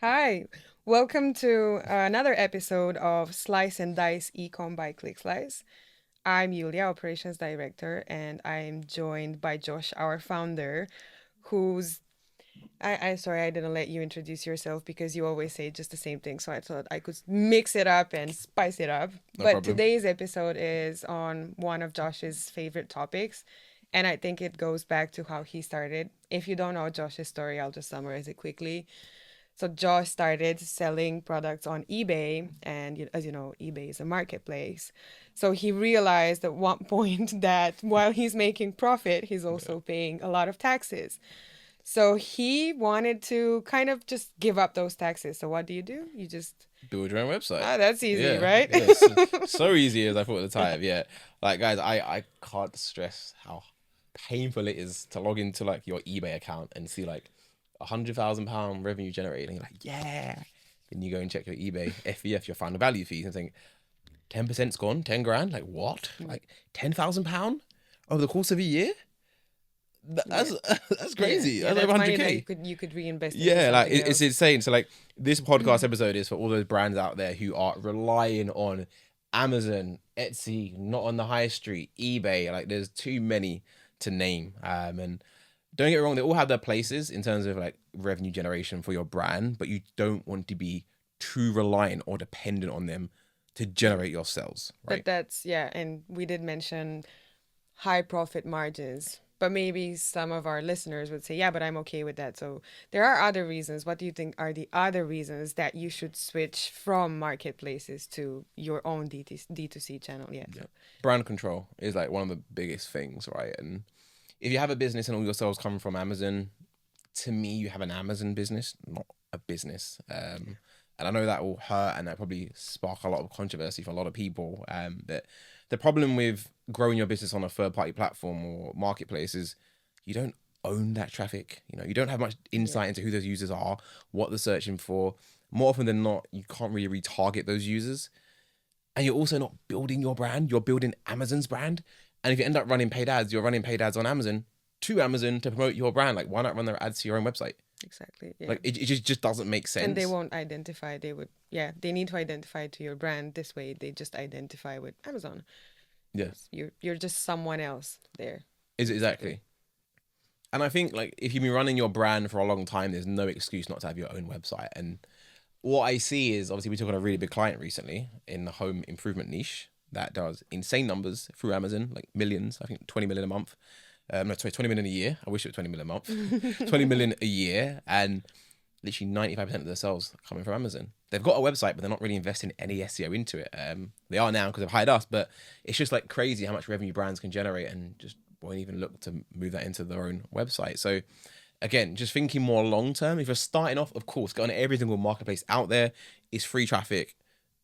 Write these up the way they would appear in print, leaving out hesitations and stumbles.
Hi, welcome to another episode of Slice and Dice Ecom by ClickSlice. I'm Yulia, Operations Director, and I'm joined by Josh, our founder, who's I sorry I didn't let you introduce yourself because you always say just the same thing, so I thought I could mix it up and spice it up. No But problem. today's episode is on one of Josh's favorite topics, and I think it goes back to how he started. If you don't know Josh's story, I'll just summarize it quickly. So Josh started selling products on eBay, and as you know, eBay is a marketplace. So he realized at one point that while he's making profit, he's Yeah. also paying a lot of taxes. So he wanted to kind of just give up those taxes. So what do? You just Build your own website. that's easy, Yeah, right? yeah. So easy as I thought at the time. Yeah, like guys, I can't stress how painful it is to log into like your eBay account and see like £100,000 revenue generated, and you're like, yeah. Then you go and check your eBay FVF, your final value fees, and think 10%'s gone, 10 grand. Like what? Like £10,000 over the course of a year? Yeah. That's that's Yeah, crazy. yeah, That's over that's money 100k. you could reinvest into Yeah, like something it's else. insane. So like this podcast episode is for all those brands out there who are relying on Amazon, Etsy, not on the high street, eBay. Like there's too many to name. And don't get me wrong, they all have their places in terms of like revenue generation for your brand, but you don't want to be too reliant or dependent on them to generate your sales, But right? that's yeah, and we did mention high profit margins. But maybe some of our listeners would say, yeah, but I'm okay with that. So there are other reasons. What do you think are the other reasons that you should switch from marketplaces to your own D2C channel? Yeah. Yeah. So, Brand control is like one of the biggest things, right? And if you have a business and all your sales come from Amazon, to me, you have an Amazon business, not a business. And I know that will hurt and that probably spark a lot of controversy for a lot of people. But the problem with growing your business on a third party platform or marketplace is you don't own that traffic. You know, you don't have much yeah. insight into who those users are, what they're searching for. More often than not, you can't really retarget those users. And you're also not building your brand, you're building Amazon's brand. And if you end up running paid ads, you're running paid ads on Amazon to Amazon to promote your brand. Like, why not run their ads to your own website? Exactly. Yeah. Like, it just doesn't make And they sense. won't identify. They would, yeah, they need to identify to your brand. This way, they just identify with Amazon. Yeah, You're just someone else there, is basically. exactly. And I think like if you've been running your brand for a long time, there's no excuse not to have your own website. And what I see is obviously we took on a really big client recently in the home improvement niche that does insane numbers through Amazon, like millions. I think 20 million a month. No, sorry, 20 million a year. I wish it was 20 million a month. 20 million a year, and literally 95% of their sales are coming from Amazon. They've got a website, but they're not really investing any SEO into it. They are now because they've hired us, but it's just like crazy how much revenue brands can generate and just won't even look to move that into their own website. So again, just thinking more long term. If you're starting off, of course, go on every single marketplace out there. It's free traffic.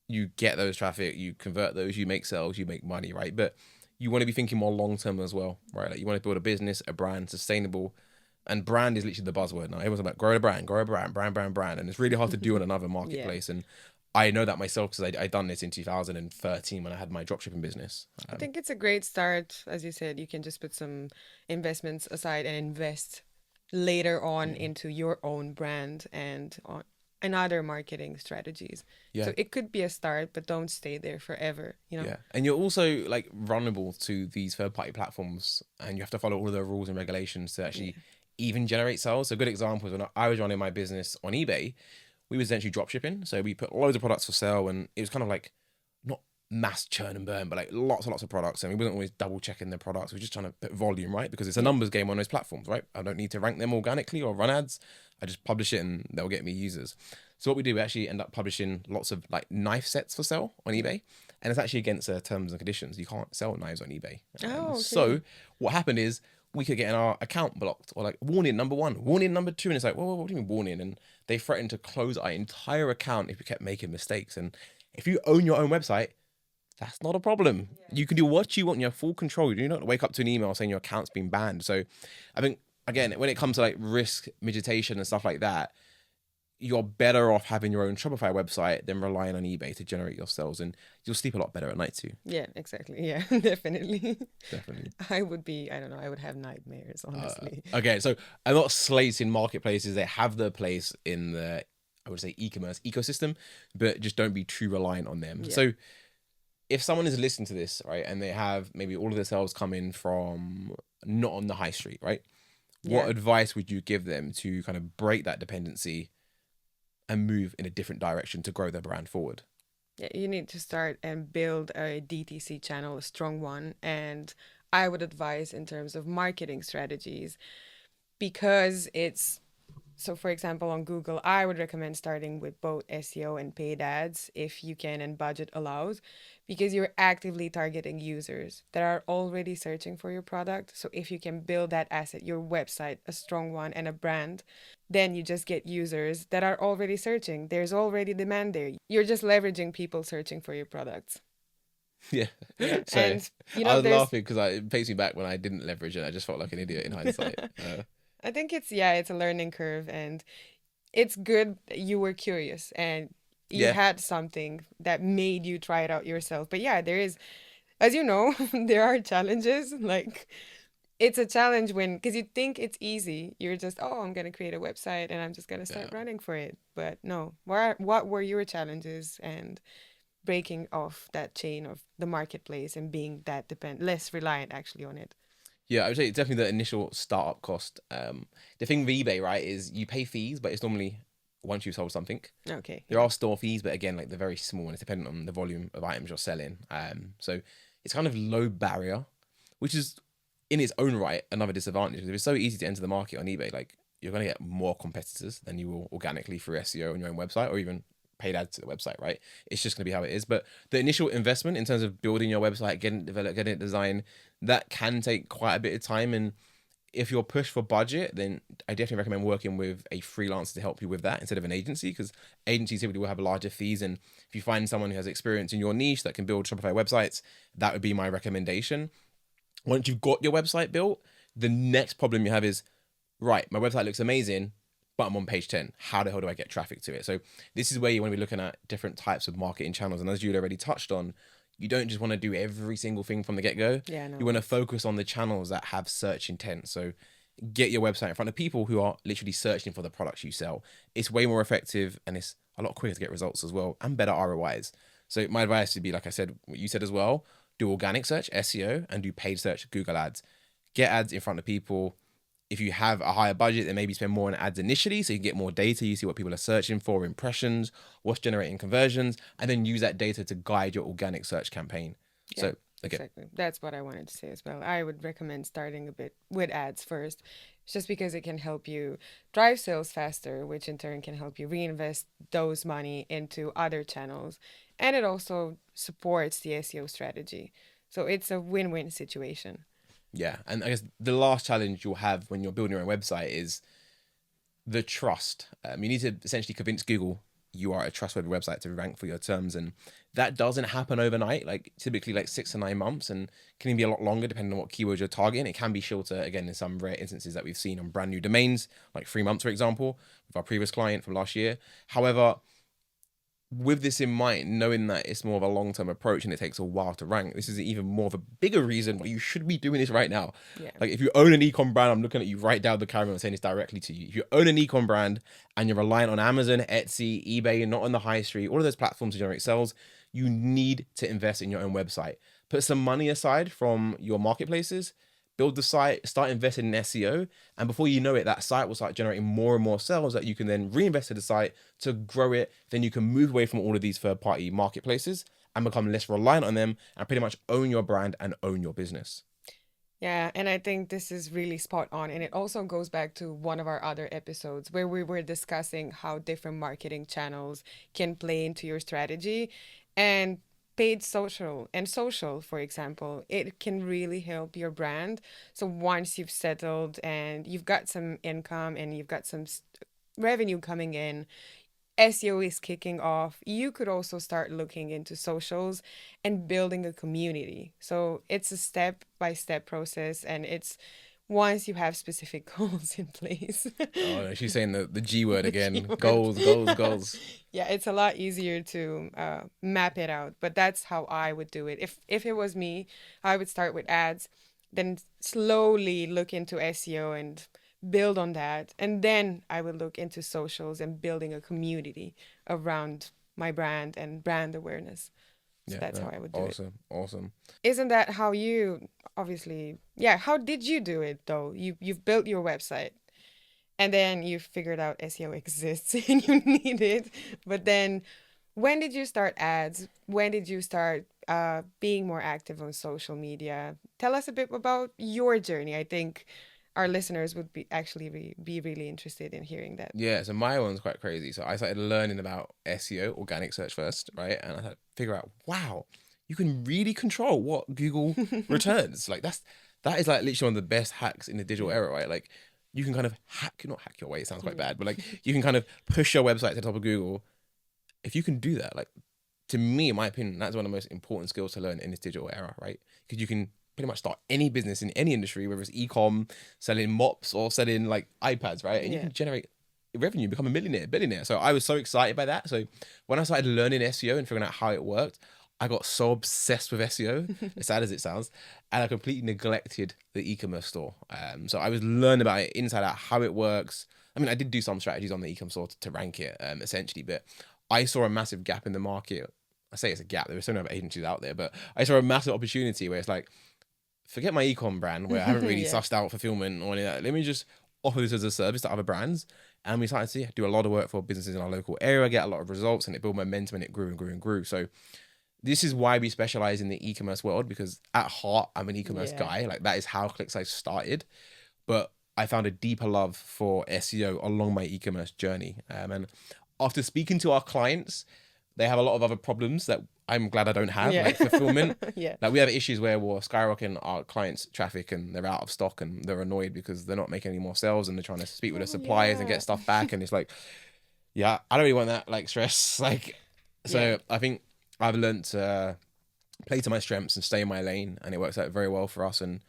You get those traffic, you convert those, you make sales, you make money, right? But you want to be thinking more long term as well, right? Like you want to build a business, a brand, sustainable, and brand is literally the buzzword now. Everyone's about grow a brand, brand, and it's really hard to do on another Yeah. marketplace. And I know that myself because I done this in 2013 when I had my dropshipping business. I think it's a great start. As you said, you can just put some investments aside and invest later on Yeah, into your own brand and other marketing strategies. yeah, So it could be a start, but don't stay there forever, you know? yeah. And you're also like vulnerable to these third party platforms, and you have to follow all of the rules and regulations to Yeah. actually even generate sales. So a good example is when I was running my business on eBay, we was essentially drop shipping. So we put loads of products for sale, and it was kind of like not mass churn and burn, but like lots and lots of products. And we wasn't always double checking the products. We are just trying to put volume, right? Because it's a Yeah. numbers game on those platforms, right? I don't need to rank them organically or run ads. I just publish it and they'll get me users. So what we do, we actually end up publishing lots of like knife sets for sale on eBay. And it's actually against terms and conditions. You can't sell knives on eBay. Oh, okay. So what happened is we could get our account blocked or like warning number one, warning number two. And it's like, whoa, what do you mean warning? And they threatened to close our entire account if we kept making mistakes. And if you own your own website, that's not a problem. You can do what you want. You have full control. You don't wake up to an email saying your account's been banned. So I think, again, when it comes to like risk mitigation and stuff like that, you're better off having your own Shopify website than relying on eBay to generate your sales. And you'll sleep a lot better at night too. Yeah, exactly. Yeah, definitely. Definitely. I don't know, I would have nightmares, honestly. Okay, so I'm not slating marketplaces. They have their place in the I would say e-commerce ecosystem, but just don't be too reliant on them. Yeah. So if someone is listening to this, right, and they have maybe all of their sales coming from not on the high street, right? What Yeah. advice would you give them to kind of break that dependency and move in a different direction to grow their brand forward? Yeah, you need to start and build a DTC channel, a strong one. And I would advise in terms of marketing strategies because it's so, for example, on Google, I would recommend starting with both SEO and paid ads if you can and budget allows, because you're actively targeting users that are already searching for your product. So, if you can build that asset, your website, a strong one, and a brand, then you just get users that are already searching. There's already demand there. You're just leveraging people searching for your products. Yeah. Yeah. So And, I was there's laughing because it takes me back when I didn't leverage it. I just felt like an idiot in hindsight. I think it's a learning curve, and it's good that you were curious and you Yeah. had something that made you try it out yourself. But yeah, there is, as you know, there are challenges. Like it's a challenge when, because you think it's easy. You're just, oh, I'm going to create a website and I'm just going to start Yeah. running for it. But no, what were your challenges and breaking off that chain of the marketplace and being that less reliant actually on it? Yeah, I would say definitely the initial startup cost. The thing with eBay, right, is you pay fees, but it's normally once you've sold something. Okay. There Yeah. are store fees, but again, like they're very small and it's dependent on the volume of items you're selling. So it's kind of low barrier, which is in its own right another disadvantage because it's so easy to enter the market on eBay. Like you're going to get more competitors than you will organically through SEO on your own website or even paid ads to the website, right? It's just going to be how it is. But the initial investment in terms of building your website, getting it developed, getting it designed, that can take quite a bit of time. And if you're pushed for budget, then I definitely recommend working with a freelancer to help you with that instead of an agency, because agencies typically will have larger fees. And if you find someone who has experience in your niche that can build Shopify websites, that would be my recommendation. Once you've got your website built, the next problem you have is, right, my website looks amazing, but I'm on page 10. How the hell do I get traffic to it? So this is where you want to be looking at different types of marketing channels. And as you already touched on, you don't just want to do every single thing from the get-go. Yeah. You No. want to focus on the channels that have search intent. So get your website in front of people who are literally searching for the products you sell. It's way more effective and it's a lot quicker to get results as well and better ROIs. So my advice would be, like I said, what you said as well, do organic search, SEO, and do paid search, Google ads. Get ads in front of people. If you have a higher budget, then maybe spend more on ads initially so you can get more data. You see what people are searching for, impressions, what's generating conversions, and then use that data to guide your organic search campaign. Yeah, So again, exactly. That's what I wanted to say as well. I would recommend starting a bit with ads first, just because it can help you drive sales faster, which in turn can help you reinvest those money into other channels. And it also supports the SEO strategy. So it's a win-win situation. yeah. And I guess the last challenge you'll have when you're building your own website is the trust. You need to essentially convince Google you are a trustworthy website to rank for your terms, and that doesn't happen overnight. Like typically, like 6 to 9 months, and can even be a lot longer depending on what keywords you're targeting. It can be shorter again in some rare instances that we've seen on brand new domains, like 3 months, for example, with our previous client from last year. However, with this in mind, knowing that it's more of a long term approach and it takes a while to rank, this is even more of a bigger reason why you should be doing this right now. Yeah. Like if you own an ecom brand, I'm looking at you right down the camera and saying this directly to you. If you own an ecom brand and you're relying on Amazon, Etsy, eBay, not on the high street, all of those platforms to generate sales, you need to invest in your own website. Put some money aside from your marketplaces, build the site, start investing in SEO, and before you know it, that site will start generating more and more sales that you can then reinvest in the site to grow it. Then you can move away from all of these third-party marketplaces and become less reliant on them and pretty much own your brand and own your business. Yeah, and I think this is really spot on. And it also goes back to one of our other episodes where we were discussing how different marketing channels can play into your strategy. And paid social, for example, it can really help your brand. So once you've settled and you've got some income and you've got some revenue coming in, SEO is kicking off, you could also start looking into socials and building a community. So it's a step by step process, and it's once you have specific goals in place. Oh, no, she's saying the G word The again. keyword. Goals, goals, goals. Yeah, it's a lot easier to map it out, but that's how I would do it. If it was me, I would start with ads, then slowly look into SEO and build on that. And then I will look into socials and building a community around my brand and brand awareness. So Yeah, that's how no, I would do it. awesome, awesome. Isn't that how you obviously, yeah, how did you do it though? You've built your website and then you figured out SEO exists and you need it. But then when did you start ads? When did you start being more active on social media? Tell us a bit about your journey. I think our listeners would be actually be really interested in hearing that. Yeah, so my one's quite crazy. So I started learning about SEO, organic search first, right? And I had to figure out, wow, you can really control what Google returns. Like that is like literally one of the best hacks in the digital Yeah. era, right? Like you can kind of not hack your way, it sounds quite Mm. bad, but like you can kind of push your website to the top of Google. If you can do that, like to me, in my opinion, that's one of the most important skills to learn in this digital era, right? Because you can pretty much start any business in any industry, whether it's ecom, selling mops or selling like iPads, right? And you Yeah. can generate revenue, become a millionaire, billionaire. So I was so excited by that. So when I started learning SEO and figuring out how it worked, I got so obsessed with SEO, as sad as it sounds, and I completely neglected the e-commerce store. So I was learning about it inside out, how it works. I mean, I did do some strategies on the e-com store to rank it, essentially, but I saw a massive gap in the market. I say it's a gap. There were so many other agencies out there, but I saw a massive opportunity where it's like, forget my ecom brand where I haven't really Yeah. sussed out fulfillment or any of that. Let me just offer this as a service to other brands. And we started to do a lot of work for businesses in our local area, get a lot of results, and it built momentum and it grew and grew and grew. So this is why we specialize in the e-commerce world, because at heart, I'm an e-commerce Yeah. guy. Like that is how ClickSlice started. But I found a deeper love for SEO along my e-commerce journey. And after speaking to our clients, they have a lot of other problems that I'm glad I don't have, Yeah. like fulfillment. Yeah. Like we have issues where we're skyrocketing our clients' traffic and they're out of stock and they're annoyed because they're not making any more sales and they're trying to speak with the Oh suppliers and yeah. get stuff back. And it's like, yeah, I don't really want that like stress. Like, Yeah. so I think I've learned to play to my strengths and stay in my lane, and it works out very well for us. And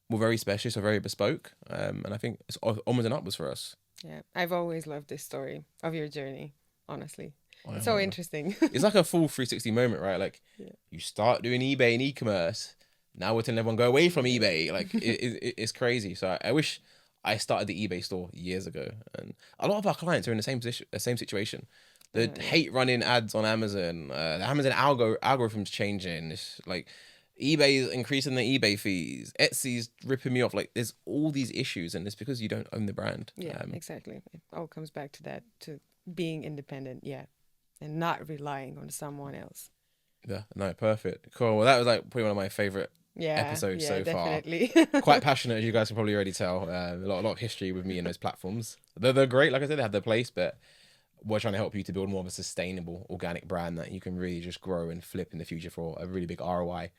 we're very specialist, or very bespoke. And I think it's almost an upwards for us. Yeah. I've always loved this story of your journey, honestly. I It's know, so I know. interesting. It's like a full 360 moment, right? Like Yeah. you start doing eBay and e-commerce. Now we're telling everyone go away from Yeah. eBay. Like it's crazy. So I wish I started the eBay store years ago. And a lot of our clients are in the same position, the same situation. They Yeah. hate running ads on Amazon. The Amazon algorithms changing. It's like eBay is increasing the eBay fees. Etsy's ripping me off. Like there's all these issues, and it's because you don't own the brand. Yeah, exactly. It all comes back to that, to being independent, yeah, and not relying on someone else. Yeah, no, perfect, cool. Well, that was like probably one of my favorite Yeah, episodes yeah, so far. definitely. Quite passionate, as you guys can probably already tell. A lot of history with me in those platforms. They're great, like I said, they have their place, but we're trying to help you to build more of a sustainable organic brand that you can really just grow and flip in the future for a really big ROI.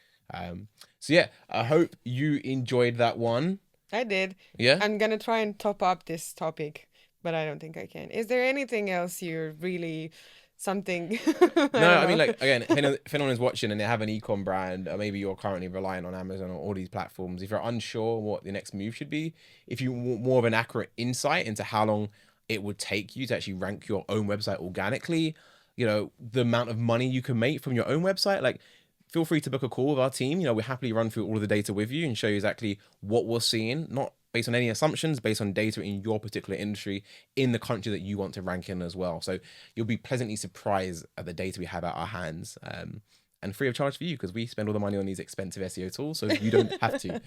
So yeah, I hope you enjoyed that one. I did. Yeah. I'm gonna try and top up this topic, but I don't think I can. Is there anything else you're really something? I No, don't I mean, know. like again, if anyone is watching and they have an ecom brand, or maybe you're currently relying on Amazon or all these platforms, if you're unsure what the next move should be, if you want more of an accurate insight into how long it would take you to actually rank your own website organically, the amount of money you can make from your own website, like feel free to book a call with our team. We happily run through all of the data with you and show you exactly what we're seeing, not based on any assumptions, based on data in your particular industry, in the country that you want to rank in as well. So you'll be pleasantly surprised at the data we have at our hands. And free of charge for you, because we spend all the money on these expensive SEO tools, so you don't have to.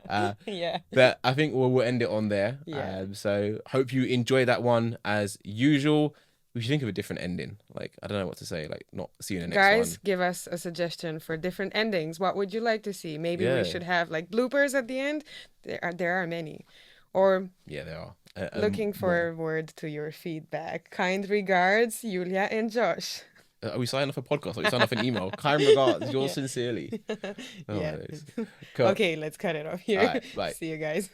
Uh, Yeah. but I think we'll end it on there. Yeah. So hope you enjoy that one as usual. We should think of a different ending. Like, I don't know what to say. Like, not see you in the next Guys, one. give us a suggestion for different endings. What would you like to see? Maybe we Yeah. should have like bloopers at the end. There are many. Or Yeah, there are. looking More. forward to your feedback. Kind regards, Julia and Josh. Are we signing off a podcast? Or are we signing off an email? Kind regards, yours Yeah. sincerely. Oh my Yeah. days. Cool. Okay, let's cut it off All here. right. Bye. See you guys.